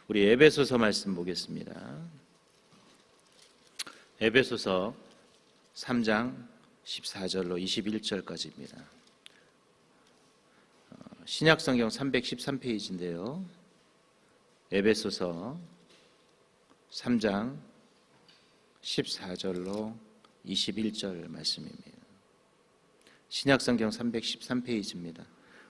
우리 에베소서 말씀 보겠습니다. 에베소서 3장 14절로 21절까지입니다. 신약성경 313페이지인데요. 에베소서 3장 14절로 21절 말씀입니다. 신약성경 313페이지입니다.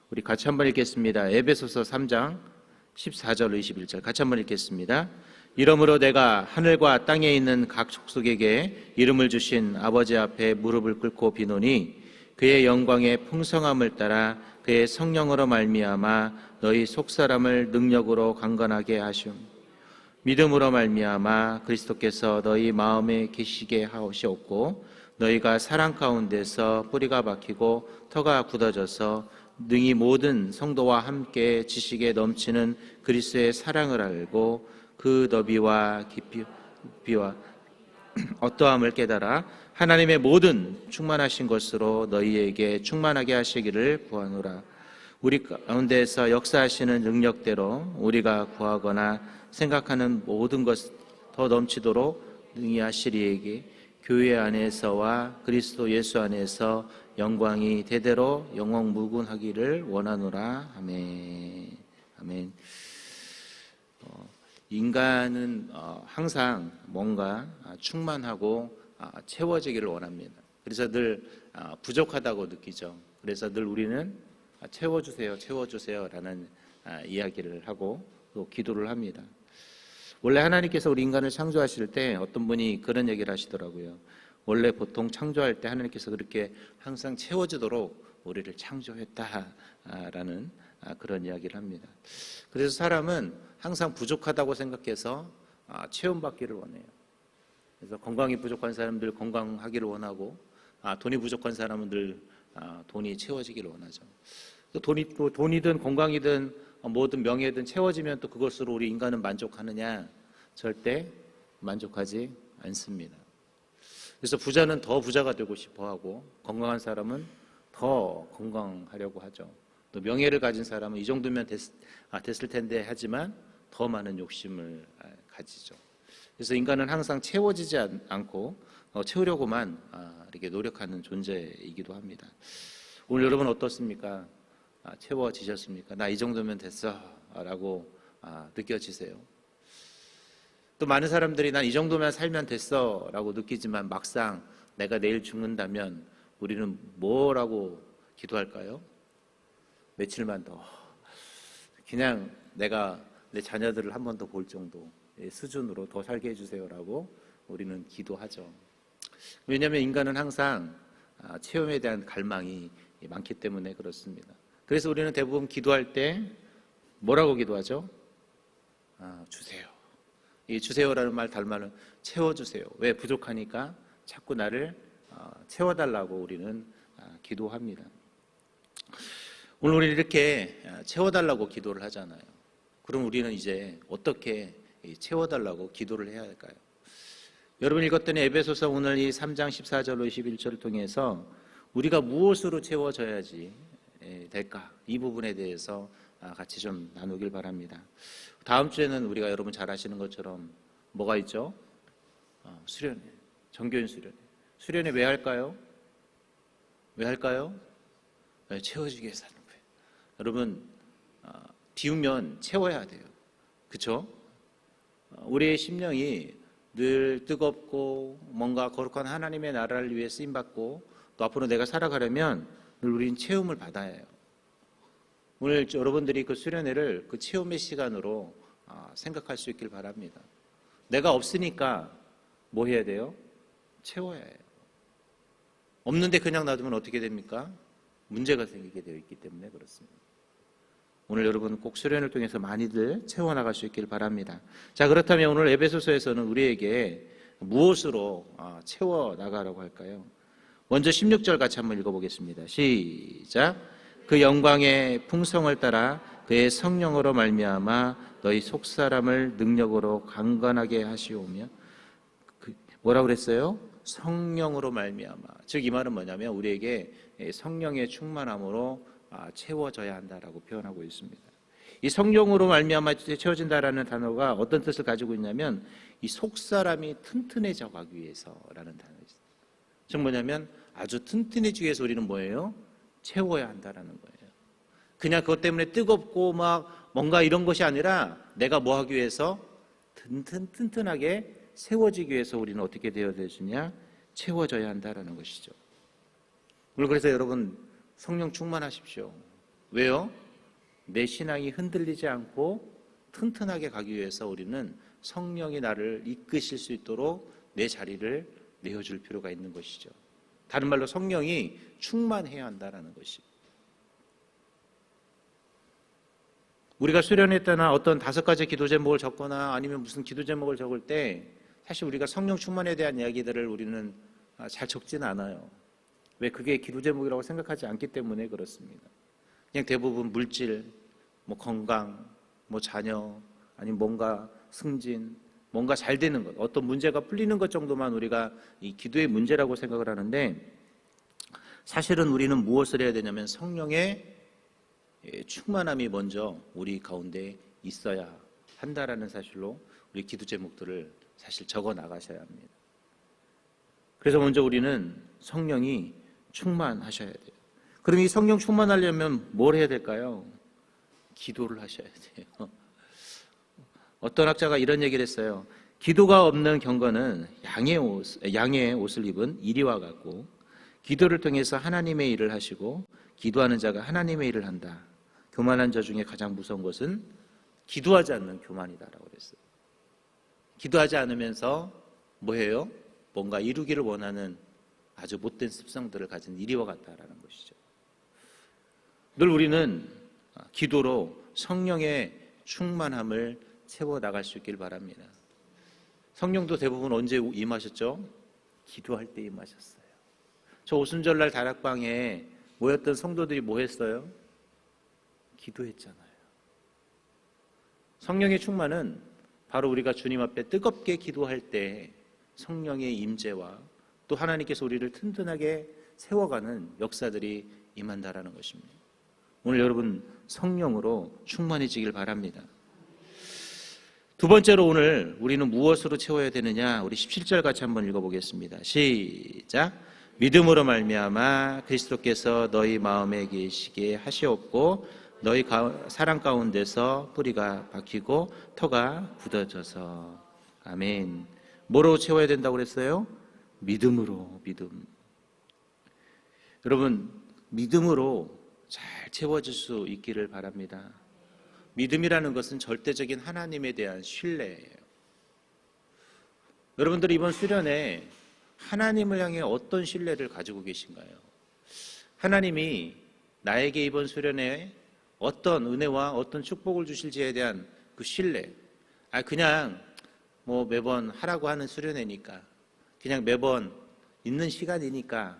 우리 같이 한번 읽겠습니다. 에베소서 3장 14절로 21절 같이 한번 읽겠습니다. 이러므로 내가 하늘과 땅에 있는 각 족속에게 이름을 주신 아버지 앞에 무릎을 꿇고 비노니 그의 영광의 풍성함을 따라 그의 성령으로 말미암아 너희 속사람을 능력으로 강건하게 하시오. 믿음으로 말미암아 그리스도께서 너희 마음에 계시게 하시옵고 너희가 사랑 가운데서 뿌리가 박히고 터가 굳어져서 능히 모든 성도와 함께 지식에 넘치는 그리스도의 사랑을 알고 그 너비와 깊이와 어떠함을 깨달아 하나님의 모든 충만하신 것으로 너희에게 충만하게 하시기를 구하노라. 우리 가운데서 역사하시는 능력대로 우리가 구하거나 생각하는 모든 것 더 넘치도록 능히 하시리에게 교회 안에서와 그리스도 예수 안에서 영광이 대대로 영원무궁하기를 원하노라. 아멘. 아멘. 인간은 항상 뭔가 충만하고 채워지기를 원합니다. 그래서 늘 부족하다고 느끼죠. 그래서 늘 우리는 채워주세요, 채워주세요 라는 이야기를 하고 또 기도를 합니다. 원래 하나님께서 우리 인간을 창조하실 때 어떤 분이 그런 얘기를 하시더라고요. 원래 보통 창조할 때 하나님께서 그렇게 항상 채워지도록 우리를 창조했다라는 그런 이야기를 합니다. 그래서 사람은 항상 부족하다고 생각해서 채움받기를 원해요. 그래서 건강이 부족한 사람들 건강하기를 원하고 돈이 부족한 사람은 늘 돈이 채워지기를 원하죠. 또 돈이든 건강이든 뭐든 명예든 채워지면 또 그것으로 우리 인간은 만족하느냐? 절대 만족하지 않습니다. 그래서 부자는 더 부자가 되고 싶어하고 건강한 사람은 더 건강하려고 하죠. 또 명예를 가진 사람은 이 정도면 됐을 텐데 하지만 더 많은 욕심을 가지죠. 그래서 인간은 항상 채워지지 않고 채우려고만 이렇게 노력하는 존재이기도 합니다. 오늘 여러분 어떻습니까? 채워지셨습니까? 나 이 정도면 됐어 라고 느껴지세요? 또 많은 사람들이 난 이 정도면 살면 됐어 라고 느끼지만 막상 내가 내일 죽는다면 우리는 뭐라고 기도할까요? 며칠만 더 그냥 내가 내 자녀들을 한 번 더 볼 정도 수준으로 더 살게 해주세요라고 우리는 기도하죠. 왜냐하면 인간은 항상 체험에 대한 갈망이 많기 때문에 그렇습니다. 그래서 우리는 대부분 기도할 때 뭐라고 기도하죠? 주세요. 이 주세요라는 말 달말은 채워주세요. 왜? 부족하니까 자꾸 나를 채워달라고 우리는 기도합니다. 오늘 우리 이렇게 채워달라고 기도를 하잖아요. 그럼 우리는 이제 어떻게 채워달라고 기도를 해야 할까요? 여러분 읽었던 에베소서 오늘 이 3장 14절로 21절을 통해서 우리가 무엇으로 채워져야지 될까? 이 부분에 대해서 같이 좀 나누길 바랍니다. 다음 주에는 우리가 여러분 잘 아시는 것처럼 뭐가 있죠? 수련회, 정교인 수련회. 수련회 왜 할까요? 왜 할까요? 채워지기 위해서 하는 거예요. 여러분 비우면 채워야 돼요. 그렇죠? 우리의 심령이 늘 뜨겁고 뭔가 거룩한 하나님의 나라를 위해 쓰임받고 또 앞으로 내가 살아가려면 늘 우리는 체험을 받아야 해요. 오늘 여러분들이 그 수련회를 그 체험의 시간으로 생각할 수 있길 바랍니다. 내가 없으니까 뭐 해야 돼요? 채워야 해요. 없는데 그냥 놔두면 어떻게 됩니까? 문제가 생기게 되어 있기 때문에 그렇습니다. 오늘 여러분 꼭 수련을 통해서 많이들 채워나갈 수 있길 바랍니다. 자, 그렇다면 오늘 에베소서에서는 우리에게 무엇으로 채워나가라고 할까요? 먼저 16절 같이 한번 읽어보겠습니다. 시작. 그 영광의 풍성을 따라 그의 성령으로 말미암아 너희 속사람을 능력으로 강건하게 하시오며 뭐라고 그랬어요? 성령으로 말미암아. 즉 이 말은 뭐냐면 우리에게 성령의 충만함으로 채워져야 한다라고 표현하고 있습니다. 이 성령으로 말미암아 채워진다라는 단어가 어떤 뜻을 가지고 있냐면 이 속사람이 튼튼해져 가기 위해서라는 단어가 있어요. 즉 뭐냐면 아주 튼튼해지기 위해서 우리는 뭐예요? 채워야 한다라는 거예요. 그냥 그것 때문에 뜨겁고 막 뭔가 이런 것이 아니라 내가 뭐 하기 위해서 튼튼하게 세워지기 위해서 우리는 어떻게 되어야 되느냐? 채워져야 한다라는 것이죠. 오늘 그래서 여러분 성령 충만하십시오. 왜요? 내 신앙이 흔들리지 않고 튼튼하게 가기 위해서 우리는 성령이 나를 이끄실 수 있도록 내 자리를 내어줄 필요가 있는 것이죠. 다른 말로 성령이 충만해야 한다는 것이. 우리가 수련회 때나 어떤 5가지 기도 제목을 적거나 아니면 무슨 기도 제목을 적을 때 사실 우리가 성령 충만에 대한 이야기들을 우리는 잘 적지는 않아요. 왜? 그게 기도 제목이라고 생각하지 않기 때문에 그렇습니다. 그냥 대부분 물질, 뭐 건강, 뭐 자녀, 아니면 뭔가 승진, 뭔가 잘 되는 것, 어떤 문제가 풀리는 것 정도만 우리가 이 기도의 문제라고 생각을 하는데 사실은 우리는 무엇을 해야 되냐면 성령의 충만함이 먼저 우리 가운데 있어야 한다라는 사실로 우리 기도 제목들을 사실 적어 나가셔야 합니다. 그래서 먼저 우리는 성령이 충만하셔야 돼요. 그럼 이 성령 충만하려면 뭘 해야 될까요? 기도를 하셔야 돼요. 어떤 학자가 이런 얘기를 했어요. 기도가 없는 경건은 양의 옷을 입은 이리와 같고 기도를 통해서 하나님의 일을 하시고 기도하는 자가 하나님의 일을 한다. 교만한 자 중에 가장 무서운 것은 기도하지 않는 교만이다라고 그랬어요. 기도하지 않으면서 뭐예요? 뭔가 이루기를 원하는 아주 못된 습성들을 가진 이리와 같다라는 것이죠. 늘 우리는 기도로 성령의 충만함을 채워 나갈 수 있길 바랍니다. 성령도 대부분 언제 임하셨죠? 기도할 때 임하셨어요. 저 오순절날 다락방에 모였던 성도들이 뭐 했어요? 기도했잖아요. 성령의 충만은 바로 우리가 주님 앞에 뜨겁게 기도할 때 성령의 임재와 또 하나님께서 우리를 튼튼하게 세워가는 역사들이 임한다라는 것입니다. 오늘 여러분 성령으로 충만해지길 바랍니다. 두 번째로 오늘 우리는 무엇으로 채워야 되느냐? 우리 17절 같이 한번 읽어보겠습니다. 시작. 믿음으로 말미암아 그리스도께서 너희 마음에 계시게 하시옵고 너희 사랑 가운데서 뿌리가 박히고 터가 굳어져서. 아멘. 뭐로 채워야 된다고 그랬어요? 믿음으로. 믿음. 여러분 믿음으로 잘 채워질 수 있기를 바랍니다. 믿음이라는 것은 절대적인 하나님에 대한 신뢰예요. 여러분들 이번 수련회 하나님을 향해 어떤 신뢰를 가지고 계신가요? 하나님이 나에게 이번 수련회에 어떤 은혜와 어떤 축복을 주실지에 대한 그 신뢰. 그냥 뭐 매번 하라고 하는 수련회니까, 그냥 매번 있는 시간이니까,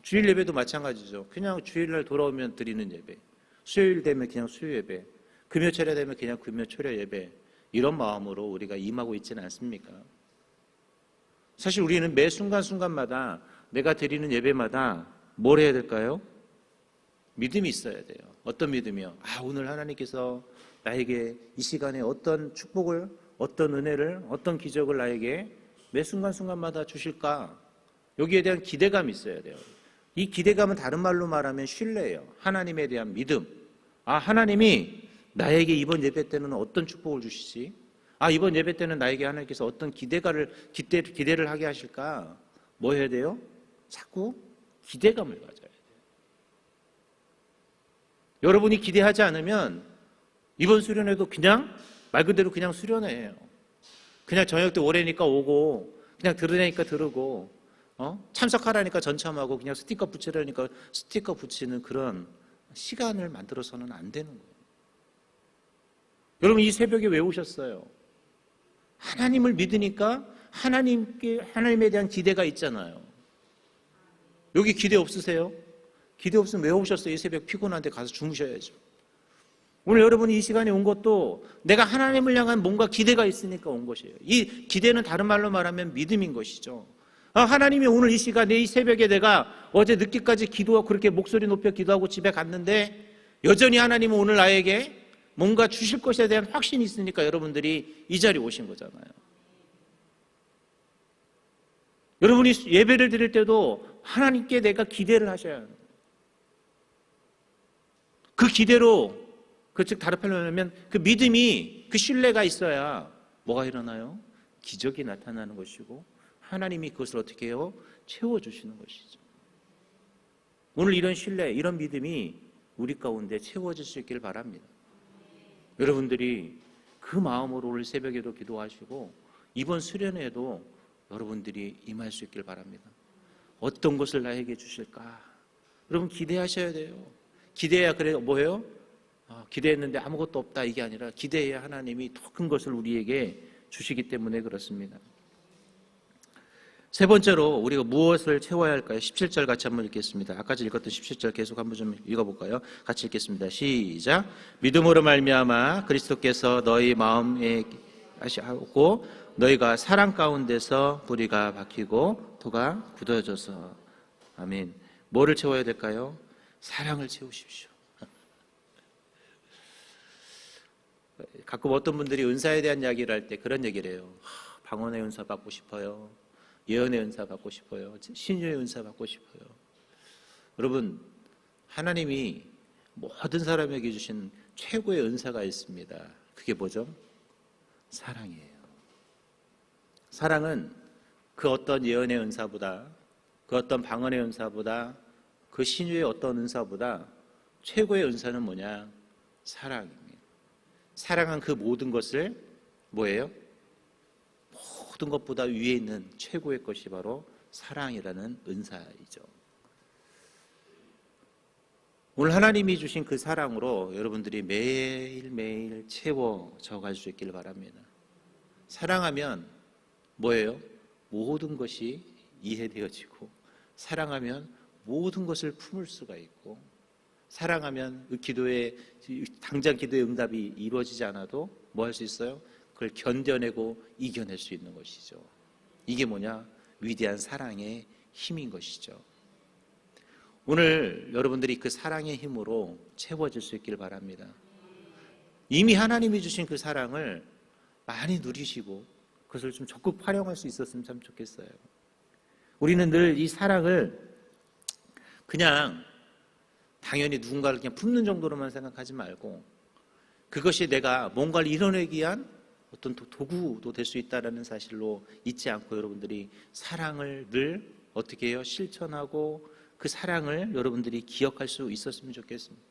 주일 예배도 마찬가지죠. 그냥 주일날 돌아오면 드리는 예배, 수요일 되면 그냥 수요 예배, 금요철에 되면 그냥 금요철야 예배, 이런 마음으로 우리가 임하고 있지는 않습니까? 사실 우리는 매 순간순간마다 내가 드리는 예배마다 뭘 해야 될까요? 믿음이 있어야 돼요. 어떤 믿음이요? 오늘 하나님께서 나에게 이 시간에 어떤 축복을, 어떤 은혜를, 어떤 기적을 나에게 매 순간순간마다 주실까? 여기에 대한 기대감이 있어야 돼요. 이 기대감은 다른 말로 말하면 신뢰예요. 하나님에 대한 믿음. 하나님이 나에게 이번 예배 때는 어떤 축복을 주시지? 이번 예배 때는 나에게 하나님께서 어떤 기대를 하게 하실까? 뭐 해야 돼요? 자꾸 기대감을 가져야 돼요. 여러분이 기대하지 않으면 이번 수련회도 그냥 말 그대로 그냥 수련회예요. 그냥 저녁 때 오래니까 오고, 그냥 들으니까 들으고, 참석하라니까 전참하고, 그냥 스티커 붙이라니까 스티커 붙이는 그런 시간을 만들어서는 안 되는 거예요. 여러분 이 새벽에 왜 오셨어요? 하나님을 믿으니까 하나님에 대한 기대가 있잖아요. 여기 기대 없으세요? 기대 없으면 왜 오셨어요? 이 새벽 피곤한데 가서 주무셔야죠. 오늘 여러분이 이 시간에 온 것도 내가 하나님을 향한 뭔가 기대가 있으니까 온 것이에요. 이 기대는 다른 말로 말하면 믿음인 것이죠. 하나님이 오늘 이 시간에, 이 새벽에 내가 어제 늦게까지 기도하고 그렇게 목소리 높여 기도하고 집에 갔는데 여전히 하나님은 오늘 나에게 뭔가 주실 것에 대한 확신이 있으니까 여러분들이 이 자리에 오신 거잖아요. 여러분이 예배를 드릴 때도 하나님께 내가 기대를 하셔야 합니다. 그 기대로, 즉 다른 말로 하면 그 믿음이, 그 신뢰가 있어야 뭐가 일어나요? 기적이 나타나는 것이고 하나님이 그것을 어떻게 해요? 채워주시는 것이죠. 오늘 이런 신뢰, 이런 믿음이 우리 가운데 채워질 수 있기를 바랍니다. 여러분들이 그 마음으로 오늘 새벽에도 기도하시고 이번 수련회에도 여러분들이 임할 수 있기를 바랍니다. 어떤 것을 나에게 주실까? 여러분 기대하셔야 돼요. 기대해야 그래 뭐예요? 기대했는데 아무것도 없다 이게 아니라 기대해야 하나님이 더 큰 것을 우리에게 주시기 때문에 그렇습니다. 세 번째로 우리가 무엇을 채워야 할까요? 17절 같이 한번 읽겠습니다. 아까 읽었던 17절 계속 한번 좀 읽어볼까요? 같이 읽겠습니다. 시작. 믿음으로 말미암아 그리스도께서 너희 마음에 하시고 너희가 사랑 가운데서 뿌리가 박히고 토가 굳어져서. 아멘. 뭐를 채워야 될까요? 사랑을 채우십시오. 가끔 어떤 분들이 은사에 대한 이야기를 할 때 그런 얘기를 해요. 방언의 은사 받고 싶어요. 예언의 은사 받고 싶어요. 신유의 은사 받고 싶어요. 여러분, 하나님이 모든 사람에게 주신 최고의 은사가 있습니다. 그게 뭐죠? 사랑이에요. 사랑은 그 어떤 예언의 은사보다, 그 어떤 방언의 은사보다, 그 신유의 어떤 은사보다 최고의 은사는 뭐냐? 사랑입니다. 사랑한 그 모든 것을 뭐예요? 모든 것보다 위에 있는 최고의 것이 바로 사랑이라는 은사이죠. 오늘 하나님이 주신 그 사랑으로 여러분들이 매일매일 채워져 갈 수 있기를 바랍니다. 사랑하면 뭐예요? 모든 것이 이해되어지고, 사랑하면 모든 것을 품을 수가 있고, 사랑하면 당장 기도의 응답이 이루어지지 않아도 뭐 할 수 있어요? 그걸 견뎌내고 이겨낼 수 있는 것이죠. 이게 뭐냐? 위대한 사랑의 힘인 것이죠. 오늘 여러분들이 그 사랑의 힘으로 채워질 수 있기를 바랍니다. 이미 하나님이 주신 그 사랑을 많이 누리시고 그것을 좀 적극 활용할 수 있었으면 참 좋겠어요. 우리는 늘 이 사랑을 그냥 당연히 누군가를 그냥 품는 정도로만 생각하지 말고 그것이 내가 뭔가를 이뤄내기 위한 어떤 도구도 될 수 있다는 사실로 잊지 않고 여러분들이 사랑을 늘 어떻게 해요? 실천하고 그 사랑을 여러분들이 기억할 수 있었으면 좋겠습니다.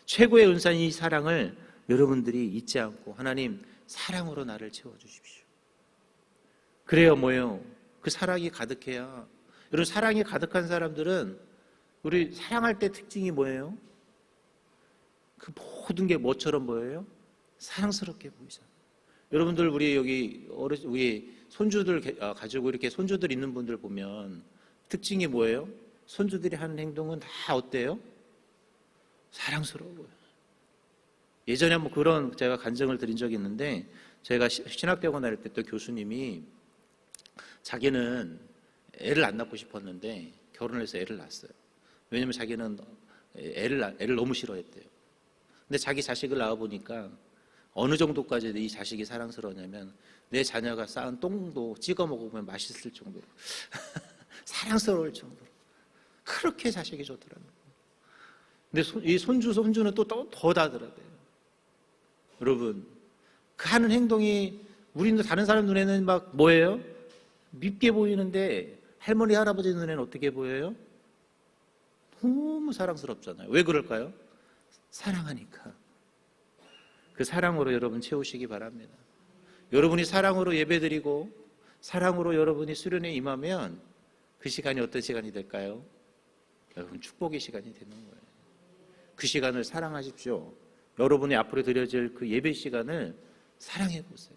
최고의 은사인 이 사랑을 여러분들이 잊지 않고 하나님 사랑으로 나를 채워주십시오. 그래요 뭐예요? 그 사랑이 가득해야. 여러분 사랑이 가득한 사람들은 우리 사랑할 때 특징이 뭐예요? 그 모든 게 뭐처럼 보여요? 사랑스럽게 보이잖아요. 여러분들 우리 여기 우리 손주들 가지고 이렇게 손주들 있는 분들 보면 특징이 뭐예요? 손주들이 하는 행동은 다 어때요? 사랑스러워요. 예전에 한번 그런 제가 간증을 드린 적이 있는데 제가 신학대학원 다닐 때 또 교수님이 자기는 애를 안 낳고 싶었는데 결혼을 해서 애를 낳았어요. 왜냐면 자기는 애를 너무 싫어했대요. 근데 자기 자식을 낳아보니까 어느 정도까지 이 자식이 사랑스러우냐면 내 자녀가 쌓은 똥도 찍어 먹으면 맛있을 정도로 사랑스러울 정도로 그렇게 자식이 좋더라고요. 근데 이 손주는 또 더 다르대요. 여러분 그 하는 행동이 우리는 다른 사람 눈에는 막 뭐예요? 밉게 보이는데 할머니 할아버지 눈에는 어떻게 보여요? 너무 사랑스럽잖아요. 왜 그럴까요? 사랑하니까. 그 사랑으로 여러분 채우시기 바랍니다. 여러분이 사랑으로 예배드리고 사랑으로 여러분이 수련에 임하면 그 시간이 어떤 시간이 될까요? 여러분 축복의 시간이 되는 거예요. 그 시간을 사랑하십시오. 여러분이 앞으로 드려질 그 예배 시간을 사랑해 보세요.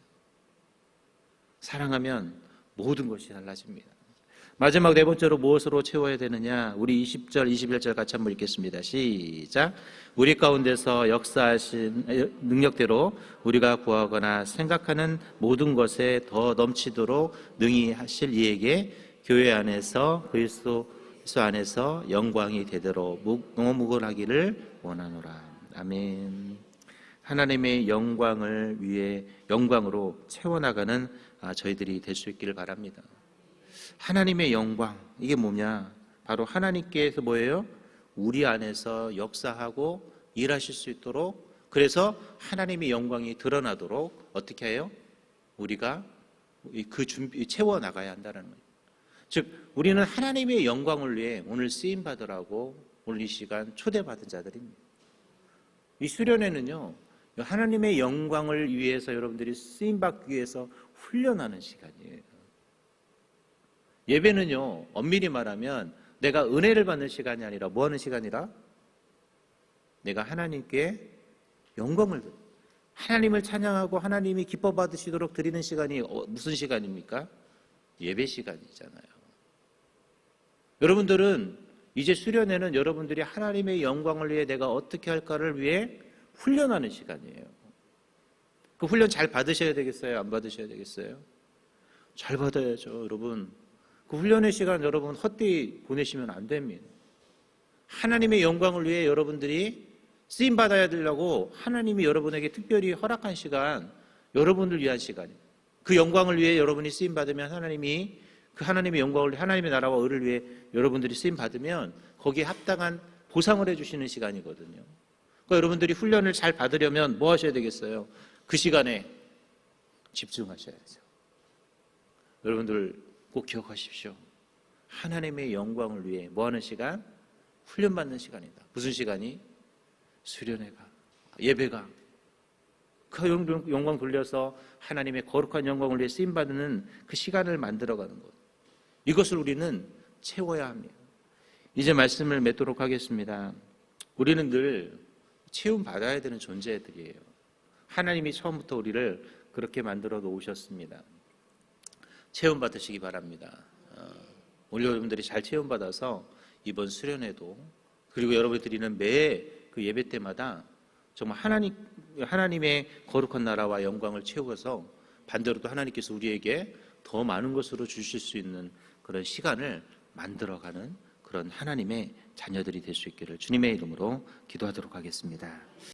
사랑하면 모든 것이 달라집니다. 마지막 네 번째로 무엇으로 채워야 되느냐? 우리 20절, 21절 같이 한번 읽겠습니다. 시작. 우리 가운데서 역사하신 능력대로 우리가 구하거나 생각하는 모든 것에 더 넘치도록 능히 하실 이에게 교회 안에서 그리스도 안에서 영광이 되도록 무궁하기를 원하노라. 아멘. 하나님의 영광을 위해 영광으로 채워나가는 저희들이 될 수 있기를 바랍니다. 하나님의 영광, 이게 뭐냐? 바로 하나님께서 뭐예요? 우리 안에서 역사하고 일하실 수 있도록, 그래서 하나님의 영광이 드러나도록 어떻게 해요? 우리가 그 준비 채워나가야 한다는 거예요. 즉 우리는 하나님의 영광을 위해 오늘 쓰임받으라고 오늘 이 시간 초대받은 자들입니다. 이 수련회는요, 하나님의 영광을 위해서 여러분들이 쓰임받기 위해서 훈련하는 시간이에요. 예배는요, 엄밀히 말하면 내가 은혜를 받는 시간이 아니라 뭐 하는 시간이라? 내가 하나님께 영광을, 하나님을 찬양하고 하나님이 기뻐 받으시도록 드리는 시간이 무슨 시간입니까? 예배 시간이잖아요. 여러분들은 이제 수련회는 여러분들이 하나님의 영광을 위해 내가 어떻게 할까를 위해 훈련하는 시간이에요. 그 훈련 잘 받으셔야 되겠어요? 안 받으셔야 되겠어요? 잘 받아야죠, 여러분. 그 훈련의 시간 여러분 헛되이 보내시면 안 됩니다. 하나님의 영광을 위해 여러분들이 쓰임 받아야 되려고 하나님이 여러분에게 특별히 허락한 시간, 여러분을 위한 시간이에요. 그 영광을 위해 여러분이 쓰임 받으면 하나님이 그 하나님의 영광을 위해, 하나님의 나라와 의를 위해 여러분들이 쓰임 받으면 거기에 합당한 보상을 해주시는 시간이거든요. 그러니까 여러분들이 훈련을 잘 받으려면 뭐 하셔야 되겠어요? 그 시간에 집중하셔야죠. 여러분들 꼭 기억하십시오. 하나님의 영광을 위해 뭐 하는 시간? 훈련받는 시간이다. 무슨 시간이? 수련회가, 예배가, 그 영광 돌려서 하나님의 거룩한 영광을 위해 쓰임받는 그 시간을 만들어가는 것, 이것을 우리는 채워야 합니다. 이제 말씀을 맺도록 하겠습니다. 우리는 늘 채움받아야 되는 존재들이에요. 하나님이 처음부터 우리를 그렇게 만들어 놓으셨습니다. 체험받으시기 바랍니다. 오늘 여러분들이 잘 체험받아서 이번 수련회도, 그리고 여러분이 드리는 매 그 예배 때마다 정말 하나님의 거룩한 나라와 영광을 채워서 반대로 또 하나님께서 우리에게 더 많은 것으로 주실 수 있는 그런 시간을 만들어가는 그런 하나님의 자녀들이 될 수 있기를 주님의 이름으로 기도하도록 하겠습니다.